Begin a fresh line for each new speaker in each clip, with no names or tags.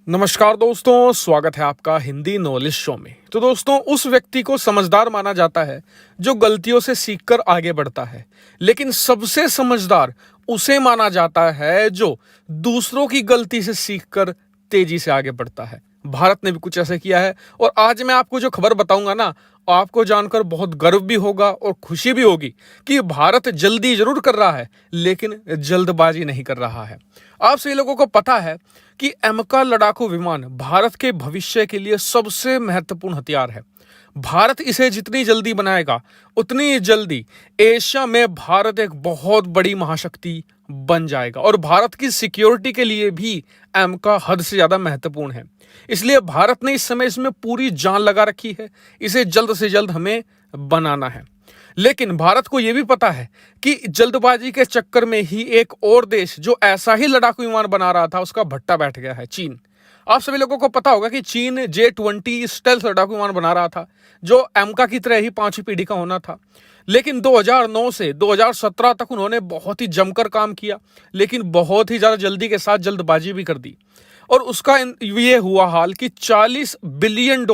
नमस्कार दोस्तों, स्वागत है आपका हिंदी नॉलेज शो में। तो दोस्तों, उस व्यक्ति को समझदार माना जाता है जो गलतियों से सीखकर आगे बढ़ता है, लेकिन सबसे समझदार उसे माना जाता है जो दूसरों की गलती से सीखकर तेजी से आगे बढ़ता है। भारत ने भी कुछ ऐसा किया है और आज मैं आपको जो खबर बताऊंगा ना, आपको जानकर बहुत गर्व भी होगा और खुशी भी होगी कि भारत जल्दी जरूर कर रहा है, लेकिन जल्दबाजी नहीं कर रहा है। आप सभी लोगों को पता है कि एमका लड़ाकू विमान भारत के भविष्य के लिए सबसे महत्वपूर्ण हथियार है। भारत इसे जितनी जल्दी बनाएगा, उतनी जल्दी एशिया में भारत एक बहुत बड़ी महाशक्ति बन जाएगा और भारत की सिक्योरिटी के लिए भी एमका हद से ज्यादा महत्वपूर्ण है। इसलिए भारत ने इस समय इसमें पूरी जान लगा रखी है। इसे जल्द से जल्द हमें बनाना है। लेकिन भारत को यह भी पता है कि जल्दबाजी के चक्कर में ही एक और देश जो ऐसा ही लड़ाकू विमान बना रहा था, उसका भट्टा बैठ गया है, चीन। आप सभी लोगों को पता होगा कि चीन J-20 स्टेल्थ लड़ाकू विमान बना रहा था, जो एमका की तरह ही 5वीं पीढ़ी का होना था। लेकिन 2009 से 2017 तक उन्होंने बहुत ही जमकर काम किया, लेकिन बहुत ही ज्यादा जल्दी के साथ जल्दबाजी भी कर दी और उसका ये हुआ हाल कि $40 बिलियन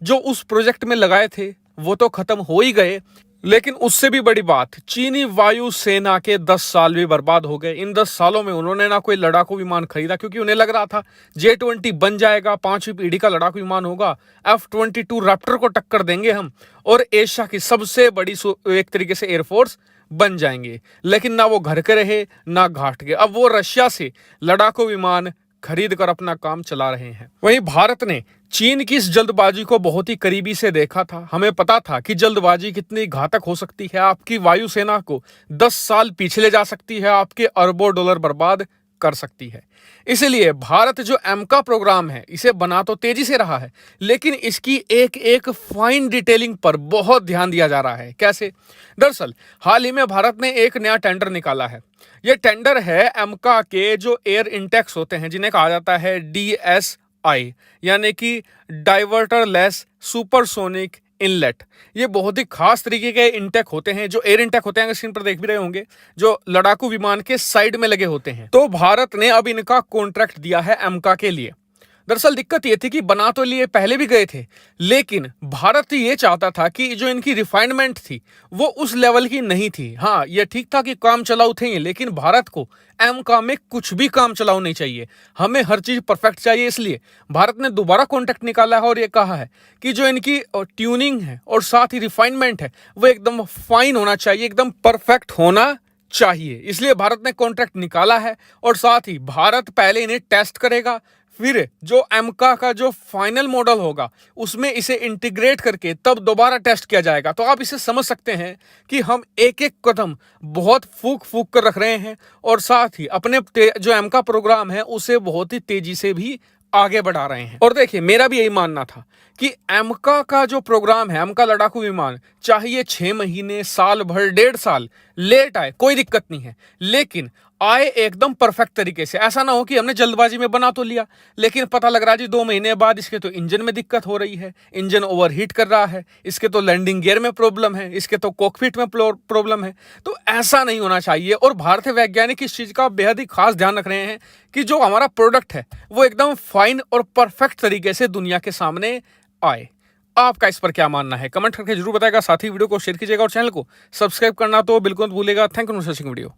जो उस प्रोजेक्ट में लगाए थे वो तो खत्म हो ही गए। लेकिन उससे भी बड़ी बात, चीनी वायु सेना के 10 साल भी बर्बाद हो गए। इन 10 सालों में उन्होंने ना कोई लड़ाकू विमान खरीदा, क्योंकि उन्हें लग रहा था J-20 बन जाएगा, 5वीं पीढ़ी का लड़ाकू विमान होगा, F-22 रैप्टर को टक्कर देंगे हम और एशिया की सबसे बड़ी एक तरीके से एयरफोर्स बन जाएंगे। लेकिन ना वो घर के रहे ना घाट के। अब वो रशिया से लड़ाकू विमान खरीद कर अपना काम चला रहे हैं। वहीं भारत ने चीन की इस जल्दबाजी को बहुत ही करीबी से देखा था। हमें पता था कि जल्दबाजी कितनी घातक हो सकती है, आपकी वायुसेना को 10 साल पीछे ले जा सकती है, आपके अरबों डॉलर बर्बाद कर सकती है। इसलिए भारत जो एमका प्रोग्राम है, इसे बना तो तेजी से रहा है, लेकिन इसकी एक एक फाइन डिटेलिंग पर बहुत ध्यान दिया जा रहा है। कैसे? दरअसल हाल ही में भारत ने एक नया टेंडर निकाला है। यह टेंडर है एमका के जो एयर इंटेक्स होते हैं, जिन्हें कहा जाता है DSI, यानी कि डाइवर्टरलेस सुपरसोनिक इनलेट। ये बहुत ही खास तरीके के इंटेक होते हैं, जो एयर इंटेक होते हैं, स्क्रीन पर देख भी रहे होंगे, जो लड़ाकू विमान के साइड में लगे होते हैं। तो भारत ने अब इनका कॉन्ट्रैक्ट दिया है एमका के लिए। दरअसल दिक्कत ये थी कि बना तो लिए पहले भी गए थे, लेकिन भारत ये चाहता था कि जो इनकी रिफाइनमेंट थी वो उस लेवल की नहीं थी। हाँ, ये ठीक था कि काम चलाऊ थे, लेकिन भारत को एमका में कुछ भी काम चलाऊ नहीं चाहिए। हमें हर चीज परफेक्ट चाहिए। इसलिए भारत ने दोबारा कॉन्ट्रैक्ट निकाला है और ये कहा है कि जो इनकी ट्यूनिंग है और साथ ही रिफाइनमेंट है वो एकदम फाइन होना चाहिए, एकदम परफेक्ट होना चाहिए। इसलिए भारत ने कॉन्ट्रैक्ट निकाला है और साथ ही भारत पहले इन्हें टेस्ट करेगा, फिर जो एमका का जो फाइनल मॉडल होगा उसमें इसे इंटीग्रेट करके तब दोबारा टेस्ट किया जाएगा। तो आप इसे समझ सकते हैं कि हम एक एक कदम बहुत फूक फूक कर रख रहे हैं और साथ ही अपने जो एमका प्रोग्राम है उसे बहुत ही तेजी से भी आगे बढ़ा रहे हैं। और देखिए, मेरा भी यही मानना था कि एमका का जो प्रोग्राम है, एमका लड़ाकू विमान, चाहिए 6 महीने, साल भर, 1.5 साल लेट आए, कोई दिक्कत नहीं है, लेकिन आए एकदम परफेक्ट तरीके से। ऐसा ना हो कि हमने जल्दबाजी में बना तो लिया, लेकिन पता लग रहा है जी 2 महीने बाद इसके तो इंजन में दिक्कत हो रही है, इंजन ओवरहीट कर रहा है, इसके तो लैंडिंग गियर में प्रॉब्लम है, इसके तो कॉकपिट में प्रॉब्लम है। तो ऐसा नहीं होना चाहिए और भारतीय वैज्ञानिक इस चीज का बेहद ही खास ध्यान रख रहे हैं कि जो हमारा प्रोडक्ट है वो एकदम फाइन और परफेक्ट तरीके से दुनिया के सामने आए। आपका इस पर क्या मानना है? कमेंट करके जरूर बताएगा। साथ ही वीडियो को शेयर कीजिएगा और चैनल को सब्सक्राइब करना तो बिल्कुल मत भूलिएगा। Thank you for watching video.